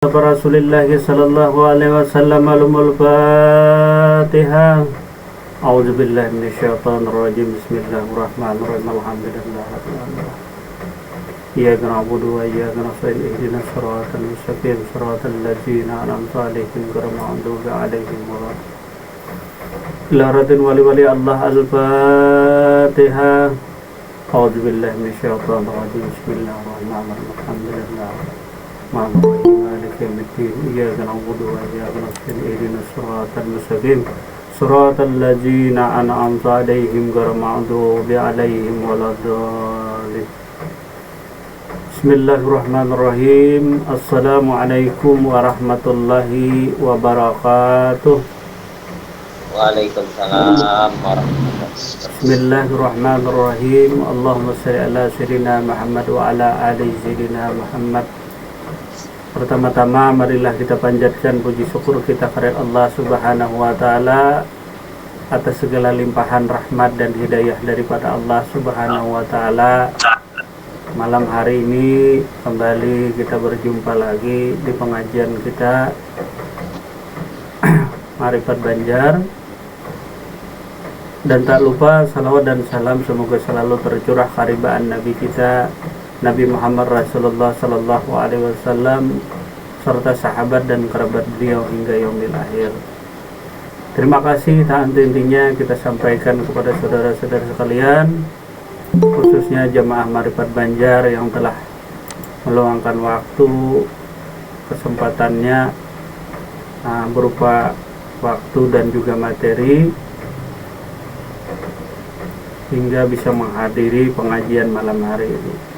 Rasulullah sallallahu alaihi wasallam alumul Fatihah. A'udzu billahi minasyaitonir rajim. Bismillahirrahmanirrahim. Alhamdulillah rabbil alamin. Iyyaka na'budu wa iyyaka nasta'in. Ihdinas siratal mustaqim. Siratal ladzina an'amta 'alaihim ghairil maghdubi 'alaihim waladdallin. Wali Allah al-Fatihah. A'udzu billahi minasyaitonir rajim. Bismillahirrahmanirrahim. Alhamdulillah. Maliki yaumiddin. Iyyaka na'budu wa iyyaka nasta'in. Ihdinas siratal mustaqim. Siratal ladzina an'amta 'alaihim ghairil maghdubi 'alaihim waladdallin. Bismillahirrahmanirrahim. Assalamualaikum warahmatullahi wabarakatuh. Waalaikumsalam warahmatullahi wabarakatuh. Bismillahirrahmanirrahim. Allahumma shalli ala sayyidina Muhammad wa ala ali sayyidina Muhammad. Pertama-tama marilah kita panjatkan puji syukur kita kepada Allah Subhanahu wa taala atas segala limpahan rahmat dan hidayah daripada Allah Subhanahu wa taala. Malam hari ini kembali kita berjumpa lagi di pengajian kita Marifat Banjar. Dan tak lupa salawat dan salam semoga selalu tercurah karibaan Nabi kita Nabi Muhammad Rasulullah Sallallahu Alaihi Wasallam serta sahabat dan kerabat beliau hingga yaumil akhir. Terima kasih tak henti-hentinya kita sampaikan kepada saudara-saudara sekalian, khususnya jamaah Marifat Banjar yang telah meluangkan waktu kesempatannya berupa waktu dan juga materi hingga bisa menghadiri pengajian malam hari ini.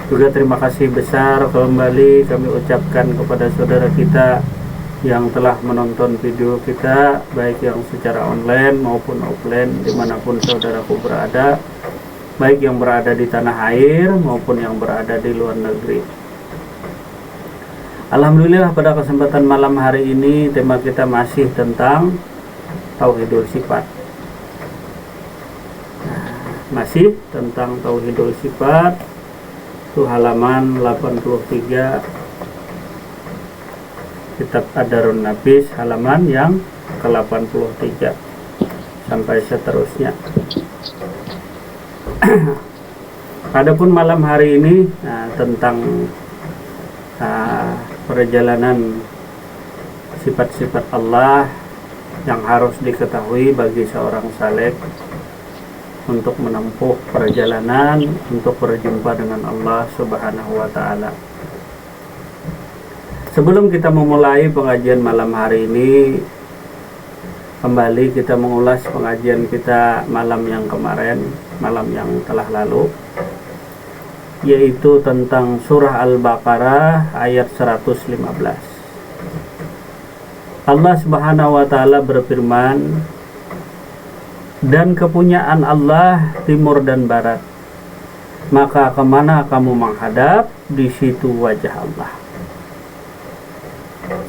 Juga terima kasih besar kembali kami ucapkan kepada saudara kita yang telah menonton video kita, baik yang secara online maupun offline dimanapun saudaraku berada, baik yang berada di tanah air maupun yang berada di luar negeri. Alhamdulillah pada kesempatan malam hari ini tema kita masih tentang tauhidul sifat. Masih tentang tauhidul sifat. Itu halaman 83 kitab Ad-Darun Nafis, halaman yang ke-83 sampai seterusnya. Adapun malam hari ini tentang perjalanan sifat-sifat Allah yang harus diketahui bagi seorang saleh untuk menempuh perjalanan untuk berjumpa dengan Allah Subhanahu wa taala. Sebelum kita memulai pengajian malam hari ini, kembali kita mengulas pengajian kita malam yang kemarin, malam yang telah lalu, yaitu tentang surah Al-Baqarah ayat 115. Allah Subhanahu wa taala berfirman, dan kepunyaan Allah timur dan barat, maka kemana kamu menghadap, di situ wajah Allah.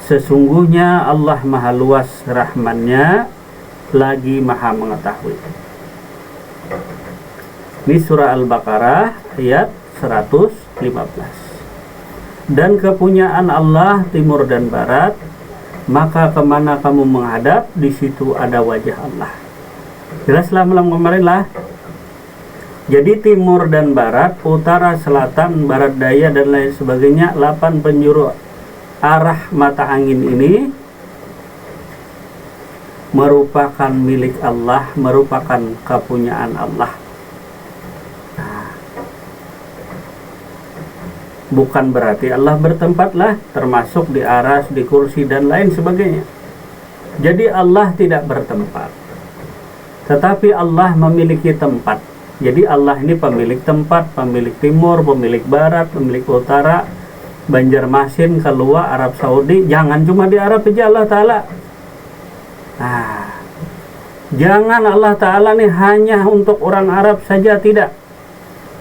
Sesungguhnya Allah maha luas rahman-Nya, lagi maha mengetahui. Ini surah Al-Baqarah ayat 115. Dan kepunyaan Allah timur dan barat, maka kemana kamu menghadap, di situ ada wajah Allah. Jelaslah malam kemarin lah. Jadi timur dan barat, utara, selatan, barat daya dan lain sebagainya, 8 penjuru arah mata angin ini merupakan milik Allah, merupakan kepunyaan Allah. Bukan berarti Allah bertempatlah, termasuk di aras, di kursi dan lain sebagainya. Jadi Allah tidak bertempat, tetapi Allah memiliki tempat. Jadi Allah ini pemilik tempat, pemilik timur, pemilik barat, pemilik utara, Banjarmasin, Keluar, Arab Saudi. Jangan cuma di Arab saja Allah Ta'ala. Jangan Allah Ta'ala nih hanya untuk orang Arab saja, tidak.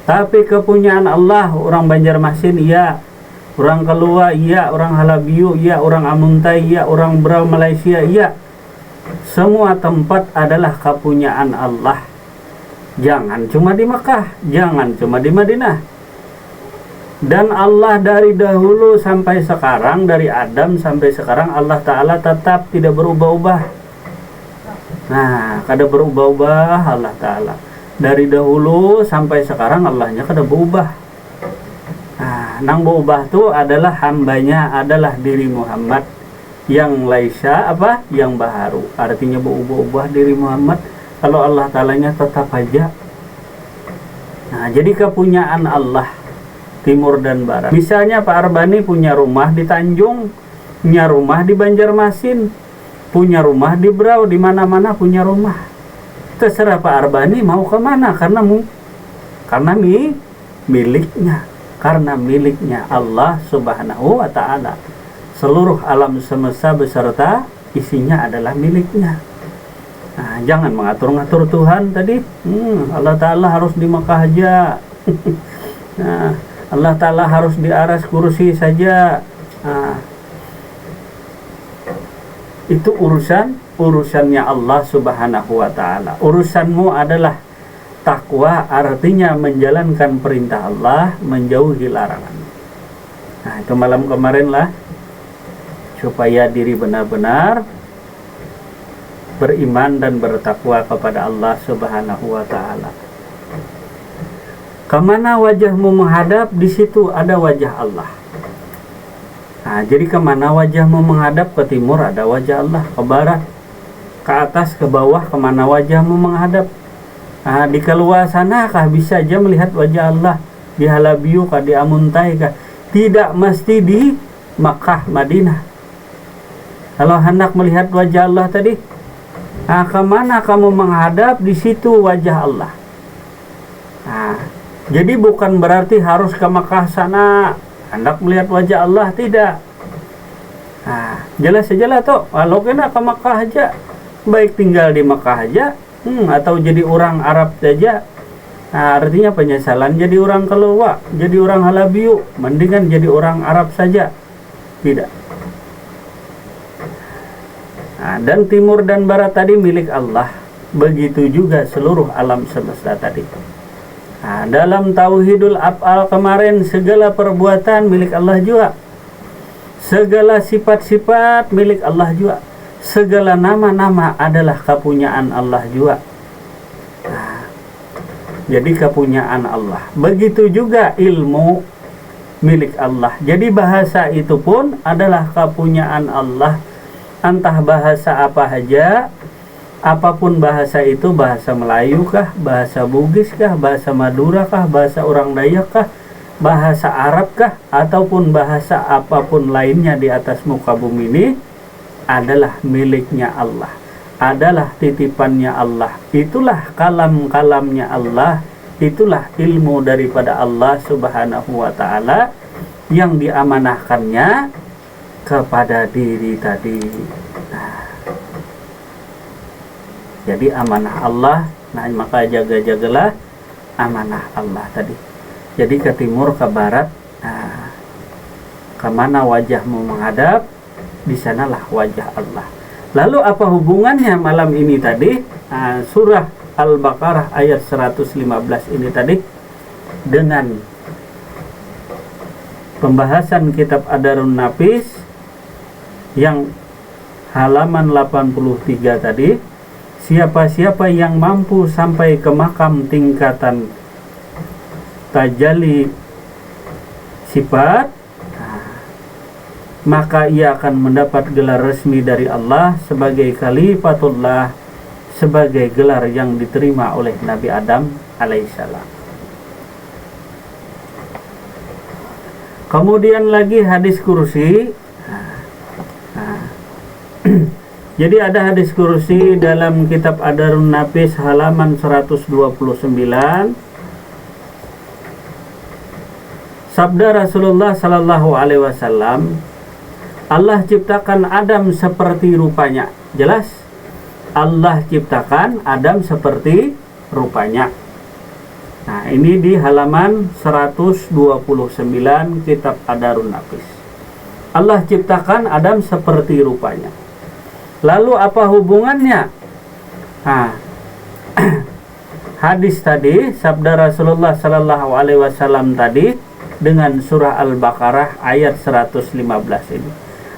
Tapi kepunyaan Allah, orang Banjarmasin iya, orang Keluar iya, orang Halabiu iya, orang Amuntai iya, orang Brau Malaysia iya. Semua tempat adalah kepunyaan Allah. Jangan cuma di Mekah, jangan cuma di Madinah. Dan Allah dari dahulu sampai sekarang, dari Adam sampai sekarang, Allah Ta'ala tetap tidak berubah-ubah. Nah, kada berubah-ubah Allah Ta'ala. Dari dahulu sampai sekarang Allahnya kada berubah. Nah, nang berubah itu adalah hambanya, adalah diri Muhammad yang laisa apa? Yang baharu. Artinya berubah-ubah diri Muhammad. Kalau Allah Ta'alanya tetap aja. Nah, jadi kepunyaan Allah timur dan barat. Misalnya Pak Arbani punya rumah di Tanjung, punya rumah di Banjarmasin, punya rumah di Brau, di mana-mana punya rumah. Terserah Pak Arbani mau kemana, karena miliknya, karena miliknya Allah Subhanahu wa Ta'ala. Seluruh alam semesta beserta isinya adalah miliknya. Nah, jangan mengatur-ngatur Tuhan tadi. Allah Ta'ala harus di Mekah aja. Nah, Allah Ta'ala harus di aras kursi saja. Nah, itu urusannya Allah Subhanahu wa Ta'ala. Urusanmu adalah takwa, artinya menjalankan perintah Allah, menjauhi larangan. Nah, itu malam kemarin lah, supaya diri benar-benar beriman dan bertakwa kepada Allah Subhanahu wa Ta'ala. Kemana wajahmu menghadap, di situ ada wajah Allah. Nah, jadi kemana wajahmu menghadap, ke timur ada wajah Allah, ke barat, ke atas, ke bawah, kemana wajahmu menghadap. Nah, di keluar sana kah bisa aja melihat wajah Allah, di Halabiu kah, di Amuntai kah? Tidak mesti di Makkah, Madinah. Kalau hendak melihat wajah Allah tadi, nah, kemana kamu menghadap, di situ wajah Allah. Nah, jadi bukan berarti harus ke Makkah sana hendak melihat wajah Allah, tidak. Nah, jelas saja lah toh, kalau kena ke Makkah aja, baik tinggal di Makkah aja, atau jadi orang Arab saja. Nah, artinya penyesalan jadi orang keluar, jadi orang Halabiu, mendingan jadi orang Arab saja. Tidak. Nah, dan timur dan barat tadi milik Allah. Begitu juga seluruh alam semesta tadi. Nah, dalam tauhidul af'al kemarin, segala perbuatan milik Allah juga. Segala sifat-sifat milik Allah juga. Segala nama-nama adalah kepunyaan Allah juga. Nah, jadi kepunyaan Allah. Begitu juga ilmu milik Allah. Jadi bahasa itu pun adalah kepunyaan Allah. Entah bahasa apa saja, apapun bahasa itu, bahasa Melayu kah, bahasa Bugis kah, bahasa Madura kah, bahasa orang Dayak kah, bahasa Arab kah, ataupun bahasa apapun lainnya di atas muka bumi ini, adalah miliknya Allah, adalah titipannya Allah. Itulah kalam-kalamnya Allah, itulah ilmu daripada Allah Subhanahu wa Ta'ala yang diamanahkannya kepada diri tadi. Nah, jadi amanah Allah. Nah, maka jaga-jagalah amanah Allah tadi. Jadi ke timur, ke barat, nah, kemana wajahmu menghadap, di sanalah wajah Allah. Lalu apa hubungannya malam ini tadi, nah, surah Al-Baqarah ayat 115 ini tadi dengan pembahasan kitab Adarun Nafis yang halaman 83 tadi. Siapa-siapa yang mampu sampai ke makam tingkatan tajalli sifat, maka ia akan mendapat gelar resmi dari Allah sebagai Khalifatullah, sebagai gelar yang diterima oleh Nabi Adam alaihissalam. Kemudian lagi hadis kursi. Jadi ada hadis kursi dalam kitab Adarun Nafis halaman 129. Sabda Rasulullah sallallahu alaihi wasallam, Allah ciptakan Adam seperti rupanya. Jelas? Allah ciptakan Adam seperti rupanya. Nah, ini di halaman 129 kitab Adarun Nafis. Allah ciptakan Adam seperti rupanya. Lalu apa hubungannya? Nah, hadis tadi, sabda Rasulullah sallallahu alaihi wasallam tadi dengan surah Al-Baqarah ayat 115 ini.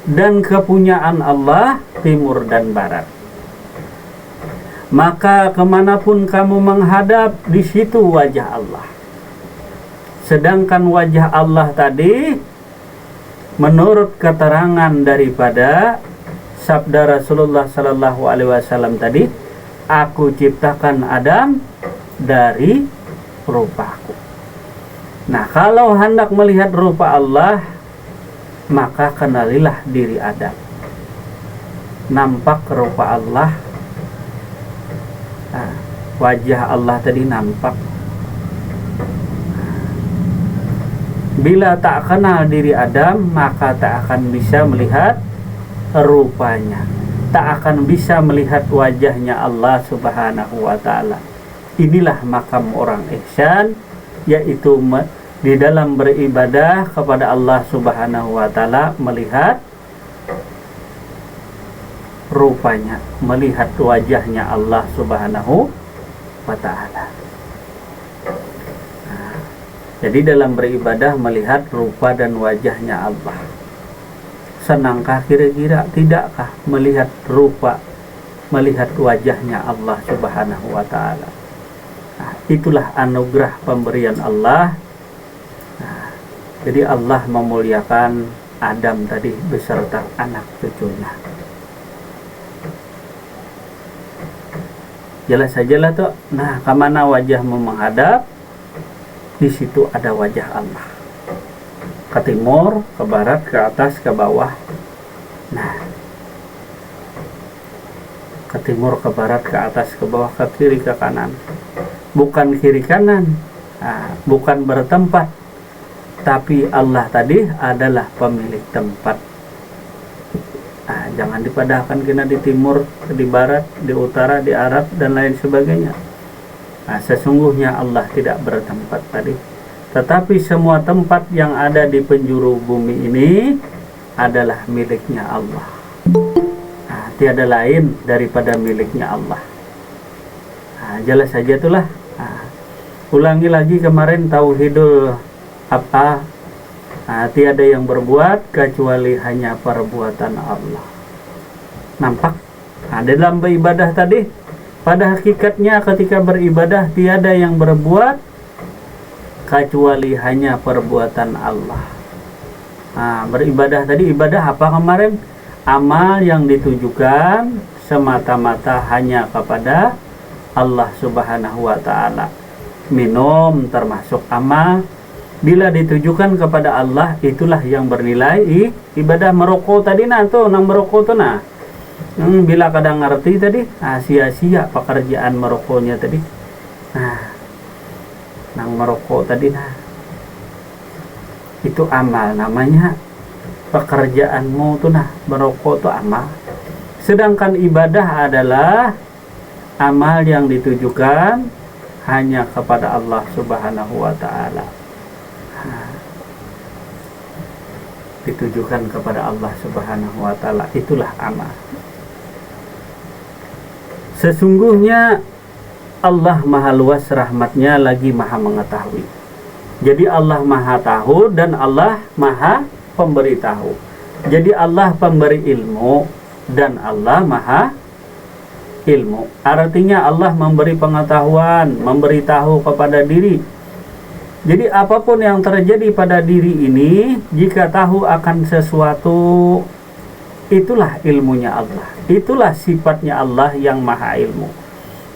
Dan kepunyaan Allah timur dan barat. Maka kemanapun kamu menghadap, di situ wajah Allah. Sedangkan wajah Allah tadi, menurut keterangan daripada sabda Rasulullah Sallallahu Alaihi Wasallam tadi, aku ciptakan Adam dari rupaku. Nah, kalau hendak melihat rupa Allah, maka kenalilah diri Adam. Nampak rupa Allah, nah, wajah Allah tadi nampak. Bila tak kenal diri Adam, maka tak akan bisa melihat rupanya, tak akan bisa melihat wajahnya Allah Subhanahu wa ta'ala. Inilah makam orang ihsan, yaitu di dalam beribadah kepada Allah Subhanahu wa ta'ala, melihat rupanya, melihat wajahnya Allah Subhanahu wa ta'ala. Nah, jadi dalam beribadah melihat rupa dan wajahnya Allah. Senangkah kira-kira, tidakkah melihat rupa, melihat wajahnya Allah Subhanahu wa ta'ala? Nah, itulah anugerah pemberian Allah. Nah, jadi Allah memuliakan Adam tadi beserta anak cucunya. Jelas sajalah tuh. Nah, kemana wajahmu menghadap, di situ ada wajah Allah. Ke timur, ke barat, ke atas, ke bawah. Nah, ke timur, ke barat, ke atas, ke bawah, ke kiri, ke kanan. Bukan kiri kanan, nah, bukan bertempat, tapi Allah tadi adalah pemilik tempat. Nah, jangan dipadahkan kena di timur, di barat, di utara, di Arab, dan lain sebagainya. Nah, sesungguhnya Allah tidak bertempat tadi, tetapi semua tempat yang ada di penjuru bumi ini adalah miliknya Allah. Nah, tiada lain daripada miliknya Allah. Nah, jelas saja itulah. Nah, ulangi lagi kemarin tauhidul apa? Nah, tiada yang berbuat kecuali hanya perbuatan Allah. Nampak? Nah, dalam beribadah tadi, pada hakikatnya ketika beribadah tiada yang berbuat kecuali hanya perbuatan Allah. Nah, beribadah tadi, ibadah apa kemarin? Amal yang ditujukan semata-mata hanya kepada Allah Subhanahu wa ta'ala. Minum termasuk amal. Bila ditujukan kepada Allah, itulah yang bernilai ibadah. Merokok tadi nah tuh, nang merokok tuh nah. Bila kadang ngerti tadi, sia-sia pekerjaan merokoknya tadi. Nah, nang merokok tadi nah. Itu amal namanya. Pekerjaanmu tuh nah, merokok tuh amal. Sedangkan ibadah adalah amal yang ditujukan hanya kepada Allah Subhanahu wa ta'ala. Ditujukan kepada Allah Subhanahu wa ta'ala, itulah amal. Sesungguhnya Allah maha luas rahmatnya, lagi maha mengetahui. Jadi Allah maha tahu dan Allah maha pemberi tahu. Jadi Allah pemberi ilmu dan Allah maha ilmu. Artinya Allah memberi pengetahuan, memberi tahu kepada diri. Jadi apapun yang terjadi pada diri ini, jika tahu akan sesuatu, itulah ilmunya Allah. Itulah sifatnya Allah yang maha ilmu,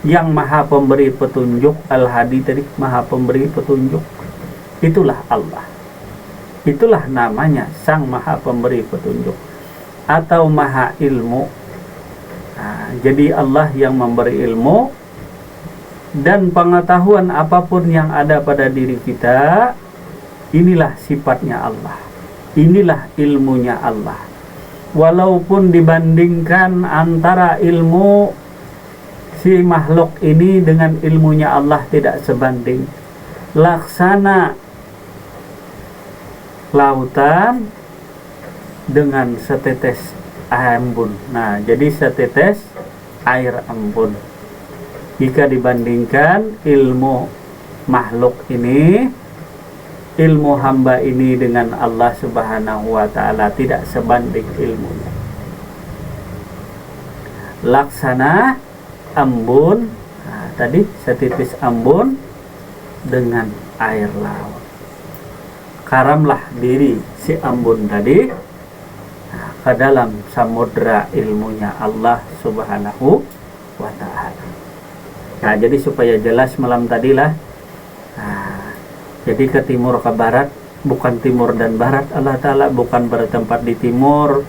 yang maha pemberi petunjuk. Al-Hadi tadi maha pemberi petunjuk. Itulah Allah. Itulah namanya sang maha pemberi petunjuk atau maha ilmu. Nah, jadi Allah yang memberi ilmu dan pengetahuan apapun yang ada pada diri kita. Inilah sifatnya Allah, inilah ilmunya Allah. Walaupun dibandingkan antara ilmu si makhluk ini dengan ilmunya Allah tidak sebanding. Laksana lautan dengan setetes embun. Nah, jadi setetes air embun. Jika dibandingkan ilmu makhluk ini ilmu hamba ini dengan Allah Subhanahu wa ta'ala tidak sebanding ilmunya. Laksana ambun, nah, tadi setitis ambun dengan air laut. Karamlah diri si ambun tadi ke dalam samudra ilmunya Allah Subhanahu wa ta'ala. Nah, jadi supaya jelas malam tadilah, nah, jadi ke timur ke barat, bukan timur dan barat Allah Ta'ala, bukan bertempat di timur,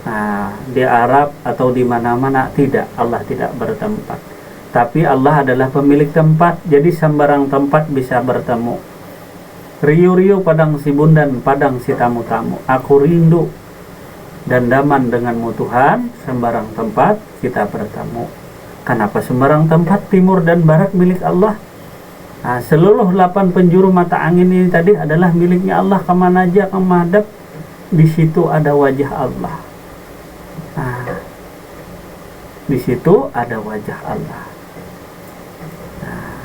nah, di Arab atau di mana-mana, tidak, Allah tidak bertempat. Tapi Allah adalah pemilik tempat, jadi sembarang tempat bisa bertemu. Riu-riu padang si bundan, padang si tamu-tamu, aku rindu dan daman denganmu Tuhan, sembarang tempat kita bertemu. Kenapa sembarang tempat? Timur dan barat milik Allah. Nah, seluruh 8 penjuru mata angin ini tadi adalah miliknya Allah. Kemana aja kamu hadap, di situ ada wajah Allah. Nah, di situ ada wajah Allah. Nah,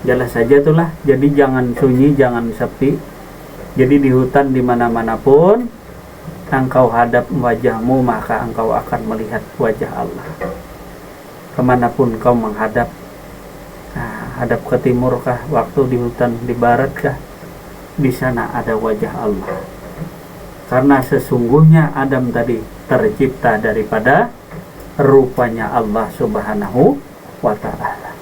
jelas saja itulah. Jadi jangan sunyi, jangan sepi. Jadi di hutan di mana-mana pun engkau hadap wajahmu, maka engkau akan melihat wajah Allah. Kemanapun kau menghadap, nah, hadap ke timur kah, waktu di hutan di barat kah, di sana ada wajah Allah. Karena sesungguhnya Adam tadi tercipta daripada rupanya Allah Subhanahu wa ta'ala.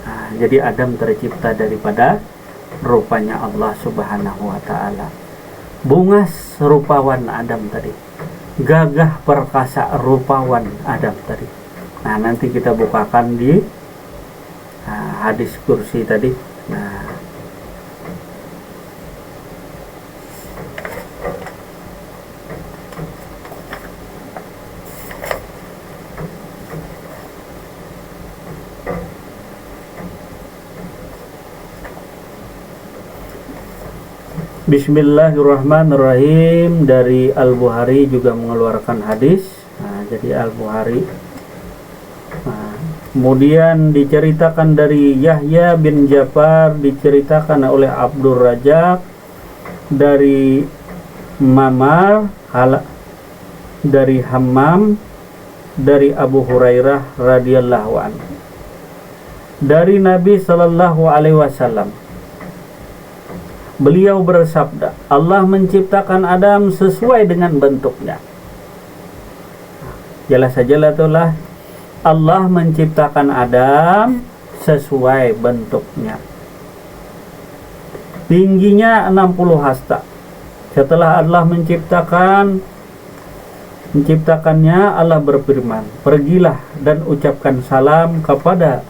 Nah, jadi Adam tercipta daripada rupanya Allah Subhanahu wa ta'ala. Bungas rupawan Adam tadi, gagah perkasa rupawan Adam tadi. Nah, nanti kita bukakan di hadis kursi tadi. Nah, Bismillahirrahmanirrahim. Dari Al-Bukhari juga mengeluarkan hadis. Nah, jadi Al-Bukhari. Nah, kemudian diceritakan dari Yahya bin Ja'far, diceritakan oleh Abdul Razak dari Mamar, dari Hammam, dari Abu Hurairah radhiyallahu anhu. Dari Nabi sallallahu alaihi wasallam, beliau bersabda, Allah menciptakan Adam sesuai dengan bentuknya. Jelas sajalah itulah, Allah menciptakan Adam sesuai bentuknya. Tingginya 60 hasta. Setelah Allah menciptakannya, Allah berfirman, pergilah dan ucapkan salam kepada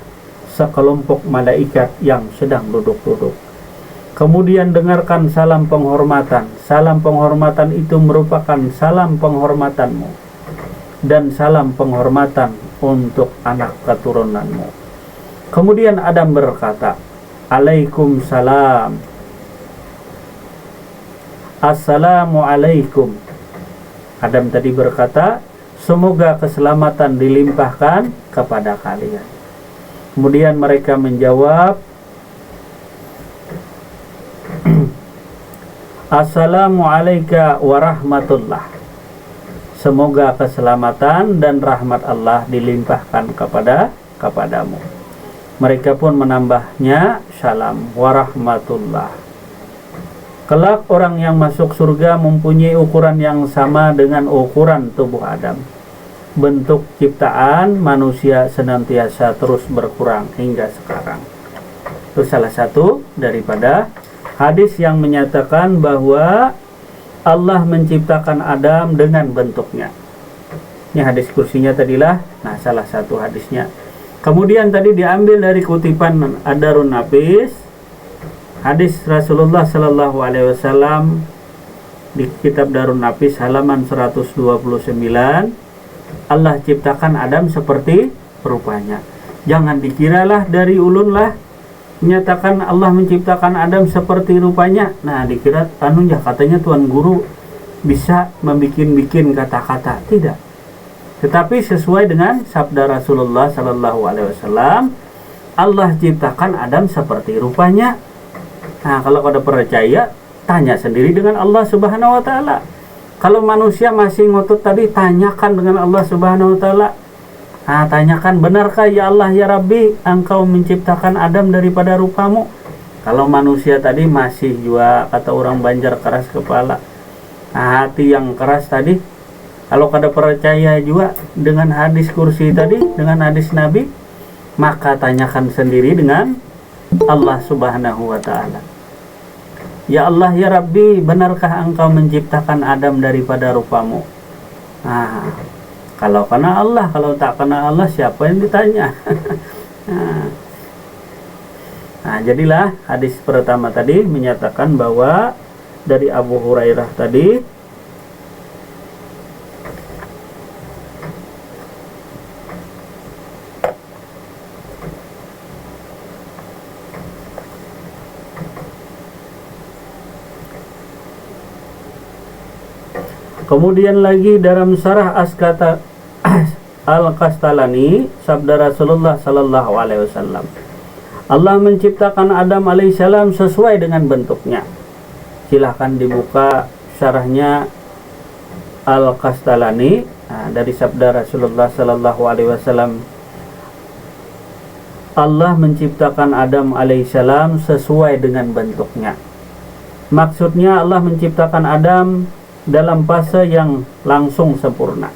sekelompok malaikat yang sedang duduk-duduk. Kemudian dengarkan salam penghormatan. Salam penghormatan itu merupakan salam penghormatanmu dan salam penghormatan untuk anak keturunanmu. Kemudian Adam berkata, Waalaikumsalam. Assalamualaikum. Adam tadi berkata, semoga keselamatan dilimpahkan kepada kalian. Kemudian mereka menjawab, Assalamualaikum warahmatullah. Semoga keselamatan dan rahmat Allah dilimpahkan kepadamu. Mereka pun menambahnya, salam warahmatullah. Kelak orang yang masuk surga mempunyai ukuran yang sama dengan ukuran tubuh Adam. Bentuk ciptaan manusia senantiasa terus berkurang hingga sekarang. Itu salah satu daripada hadis yang menyatakan bahwa Allah menciptakan Adam dengan bentuknya. Ini hadis kursinya tadilah, nah salah satu hadisnya. Kemudian tadi diambil dari kutipan Ad-Darun Nafis, hadis Rasulullah Sallallahu Alaihi Wasallam di kitab Darun Nafis halaman 129. Allah ciptakan Adam seperti rupanya. Jangan dikiralah dari ulun lah menyatakan Allah menciptakan Adam seperti rupanya. Nah, dikira katanya Tuan Guru bisa membikin-bikin kata-kata. Tidak. Tetapi sesuai dengan sabda Rasulullah Sallallahu Alaihi Wasallam, Allah ciptakan Adam seperti rupanya. Nah, kalau kada percaya, tanya sendiri dengan Allah Subhanahu wa taala. Kalau manusia masih ngotot tadi, tanyakan dengan Allah Subhanahu wa taala. Nah, tanyakan, benarkah ya Allah ya Rabbi, engkau menciptakan Adam daripada rupamu? Kalau manusia tadi masih juga, kata orang Banjar, keras kepala. Nah, hati yang keras tadi, kalau kada percaya juga dengan hadis kursi tadi, dengan hadis Nabi, maka tanyakan sendiri dengan Allah Subhanahu wa taala. Ya Allah ya Rabbi, benarkah engkau menciptakan Adam daripada rupamu? Nah, kalau kena Allah, kalau tak kena Allah, siapa yang ditanya? Nah, jadilah hadis pertama tadi menyatakan bahwa dari Abu Hurairah tadi, kemudian lagi dalam Syarah Askata Al-Kastalani, sabda Rasulullah sallallahu alaihi wasallam, Allah menciptakan Adam alaihissalam sesuai dengan bentuknya. Silahkan dibuka syarahnya Al-Kastalani. Nah, dari sabda Rasulullah sallallahu alaihi wasallam, Allah menciptakan Adam alaihissalam sesuai dengan bentuknya. Maksudnya Allah menciptakan Adam dalam fase yang langsung sempurna,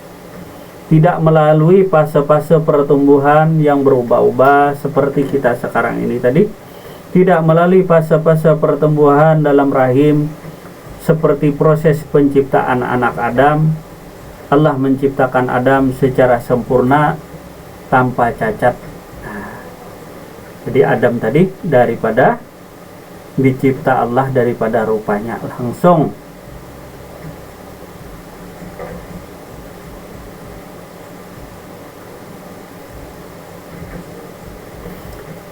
tidak melalui fase-fase pertumbuhan yang berubah-ubah seperti kita sekarang ini tadi, tidak melalui fase-fase pertumbuhan dalam rahim seperti proses penciptaan anak Adam. Allah menciptakan Adam secara sempurna tanpa cacat. Nah, jadi Adam tadi daripada dicipta Allah daripada rupanya langsung.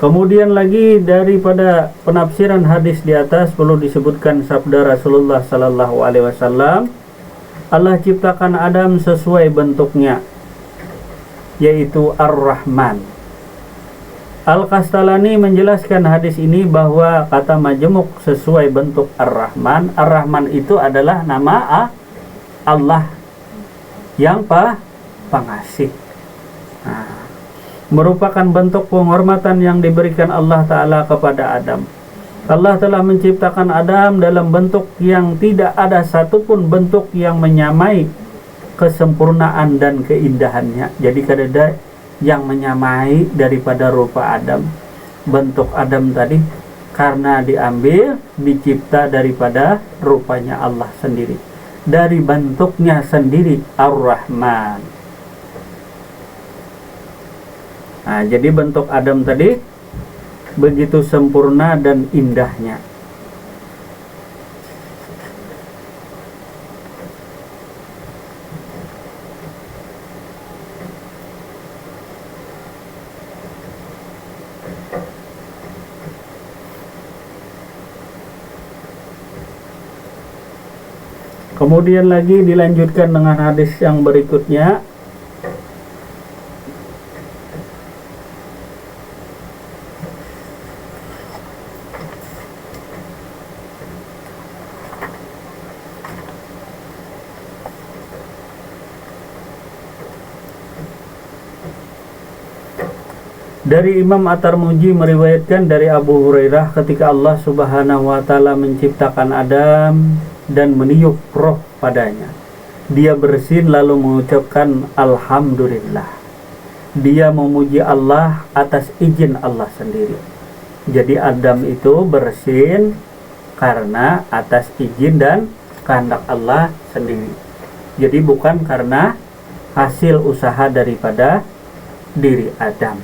Kemudian lagi daripada penafsiran hadis di atas perlu disebutkan sabda Rasulullah sallallahu alaihi wasallam, Allah ciptakan Adam sesuai bentuknya, yaitu Ar-Rahman. Al-Kastalani menjelaskan hadis ini bahwa kata majemuk sesuai bentuk Ar-Rahman. Ar-Rahman itu adalah nama Allah yang pengasih. Nah, merupakan bentuk penghormatan yang diberikan Allah Ta'ala kepada Adam. Allah telah menciptakan Adam dalam bentuk yang tidak ada satupun bentuk yang menyamai kesempurnaan dan keindahannya. Jadi kada ada yang menyamai daripada rupa Adam. Bentuk Adam tadi karena diambil, dicipta daripada rupanya Allah sendiri, dari bentuknya sendiri, Ar-Rahman. Nah, jadi bentuk Adam tadi begitu sempurna dan indahnya. Kemudian lagi dilanjutkan dengan hadis yang berikutnya. Dari Imam At-Tirmidzi meriwayatkan dari Abu Hurairah, ketika Allah Subhanahu wa taala menciptakan Adam dan meniup roh padanya, dia bersin lalu mengucapkan alhamdulillah. Dia memuji Allah atas izin Allah sendiri. Jadi Adam itu bersin karena atas izin dan kehendak Allah sendiri. Jadi bukan karena hasil usaha daripada diri Adam.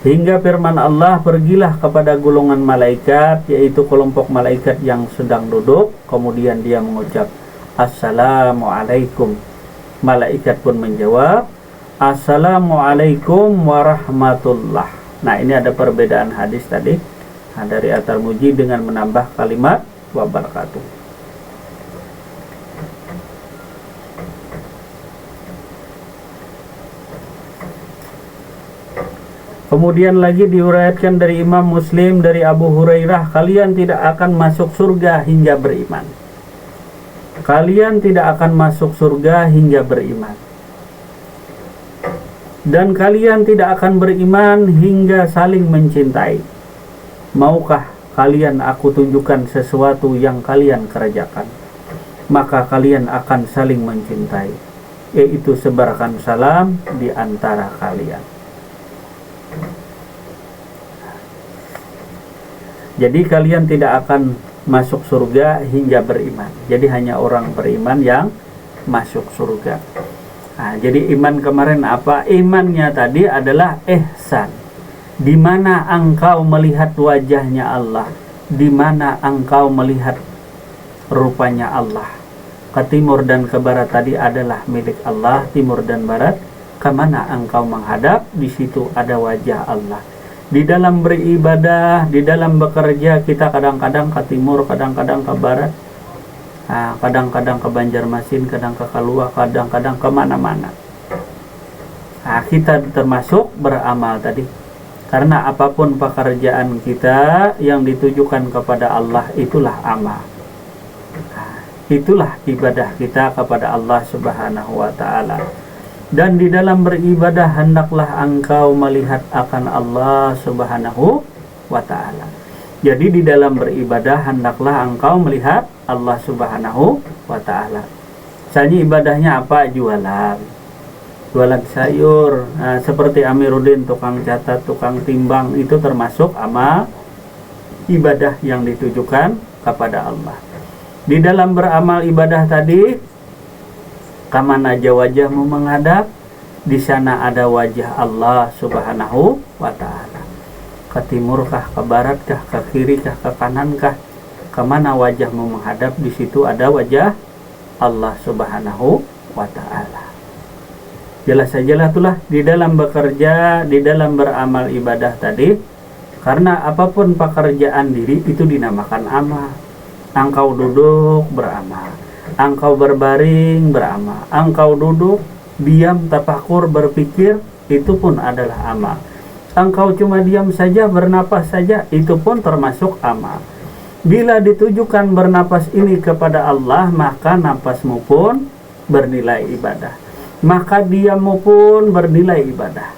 Hingga firman Allah, pergilah kepada golongan malaikat, yaitu kelompok malaikat yang sedang duduk. Kemudian dia mengucap Assalamualaikum. Malaikat pun menjawab Assalamualaikum warahmatullah. Nah, ini ada perbedaan hadis tadi. Nah, dari At-Tirmidzi dengan menambah kalimat wabarakatuh. Kemudian lagi diuriatkan dari Imam Muslim dari Abu Hurairah, kalian tidak akan masuk surga hingga beriman. Kalian tidak akan masuk surga hingga beriman. Dan kalian tidak akan beriman hingga saling mencintai. Maukah kalian aku tunjukkan sesuatu yang kalian kerjakan? Maka kalian akan saling mencintai, yaitu sebarkan salam di antara kalian. Jadi kalian tidak akan masuk surga hingga beriman. Jadi hanya orang beriman yang masuk surga. Nah, jadi iman kemarin apa? Imannya tadi adalah ihsan. Di mana engkau melihat wajahnya Allah, di mana engkau melihat rupanya Allah. Ke timur dan ke barat tadi adalah milik Allah, timur dan barat. Kemana engkau menghadap, di situ ada wajah Allah. Di dalam beribadah, di dalam bekerja, kita kadang-kadang ke timur, kadang-kadang ke barat, kadang-kadang ke Banjarmasin, kadang ke Kalua, kadang-kadang kemana-mana. Kita termasuk beramal tadi. Karena apapun pekerjaan kita yang ditujukan kepada Allah, itulah amal. Itulah ibadah kita kepada Allah Subhanahu wa ta'ala. Dan di dalam beribadah hendaklah engkau melihat akan Allah Subhanahu wa ta'ala. Jadi di dalam beribadah hendaklah engkau melihat Allah Subhanahu wa ta'ala. Misalnya ibadahnya apa? Jualan sayur. Nah, seperti Amiruddin, tukang catat, tukang timbang, itu termasuk amal ibadah yang ditujukan kepada Allah. Di dalam beramal ibadah tadi, kemana aja wajahmu menghadap, di sana ada wajah Allah Subhanahu wa ta'ala. Ke timurkah, ke baratkah, ke kirikah, ke kanankah, kemana wajahmu menghadap, di situ ada wajah Allah Subhanahu wa ta'ala. Jelas sajalah itulah di dalam bekerja, di dalam beramal ibadah tadi, karena apapun pekerjaan diri itu dinamakan amal. Engkau duduk beramal, engkau berbaring beramal, engkau duduk diam tafakur berpikir, itu pun adalah amal. Engkau cuma diam saja, bernapas saja, itu pun termasuk amal. Bila ditujukan bernapas ini kepada Allah, maka napasmu pun bernilai ibadah, maka diammu pun bernilai ibadah.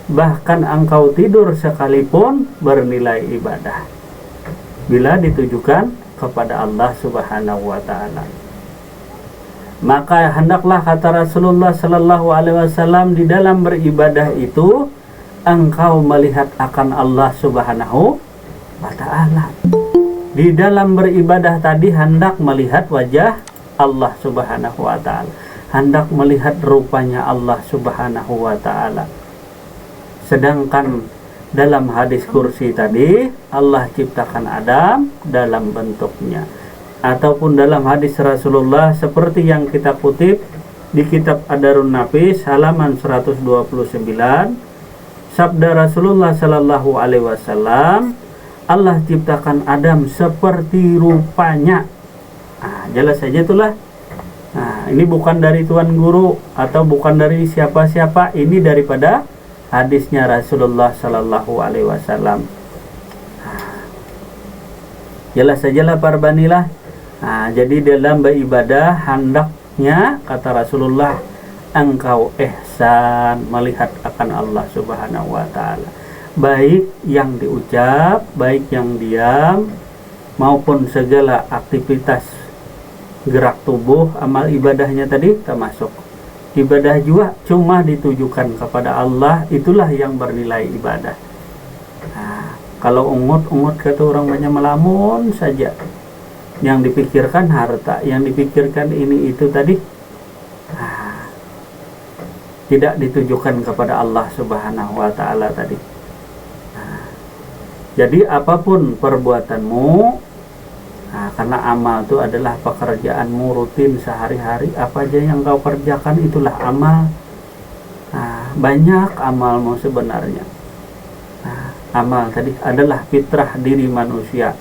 Bahkan engkau tidur sekalipun bernilai ibadah, bila ditujukan kepada Allah Subhanahu wa ta'ala. Maka hendaklah, kata Rasulullah sallallahu alaihi wasallam, di dalam beribadah itu engkau melihat akan Allah Subhanahu wa ta'ala. Di dalam beribadah tadi hendak melihat wajah Allah Subhanahu wa ta'ala, hendak melihat rupanya Allah Subhanahu wa ta'ala. Sedangkan dalam hadis kursi tadi, Allah ciptakan Adam dalam bentuknya. Ataupun dalam hadis Rasulullah seperti yang kita kutip di kitab Adarun Nafis halaman 129, sabda Rasulullah sallallahu alaihi wasallam, Allah ciptakan Adam seperti rupanya. Jelas saja itulah. Ini bukan dari tuan guru atau bukan dari siapa-siapa, ini daripada hadisnya Rasulullah sallallahu alaihi wasallam. Jelas sajalah parbanilah. Jadi dalam beribadah hendaknya, kata Rasulullah, engkau ihsan melihat akan Allah Subhanahu wa ta'ala, baik yang diucap, baik yang diam, maupun segala aktivitas gerak tubuh. Amal ibadahnya tadi termasuk ibadah juga cuma ditujukan kepada Allah, itulah yang bernilai ibadah. Kalau ungut kata orang banyak melamun saja, yang dipikirkan harta, yang dipikirkan ini itu tadi, tidak ditujukan kepada Allah Subhanahu wa ta'ala tadi. Jadi apapun perbuatanmu, karena amal itu adalah pekerjaanmu rutin sehari-hari, apa aja yang kau kerjakan itulah amal. Banyak amalmu sebenarnya. Amal tadi adalah fitrah diri manusia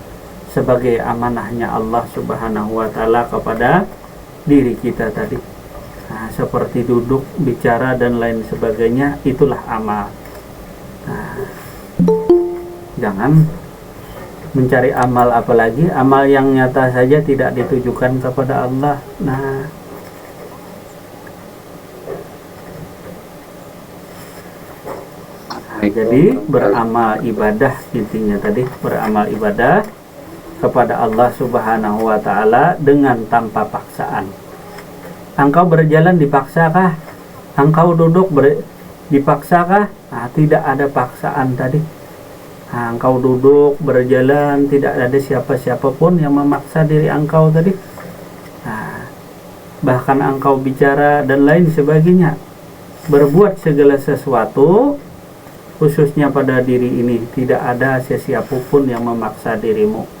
sebagai amanahnya Allah Subhanahu wa ta'ala kepada diri kita tadi. Seperti duduk, bicara dan lain sebagainya, itulah amal. Nah, jangan mencari amal, apalagi amal yang nyata saja tidak ditujukan kepada Allah. Nah, jadi beramal ibadah, intinya tadi beramal ibadah kepada Allah Subhanahu wa Ta'ala dengan tanpa paksaan. Engkau berjalan dipaksakah? Engkau duduk dipaksakah? Nah, tidak ada paksaan tadi. Nah, engkau duduk berjalan, tidak ada siapa-siapa pun yang memaksa diri engkau tadi. Nah, bahkan engkau bicara dan lain sebagainya, berbuat segala sesuatu khususnya pada diri ini, tidak ada siapapun yang memaksa dirimu.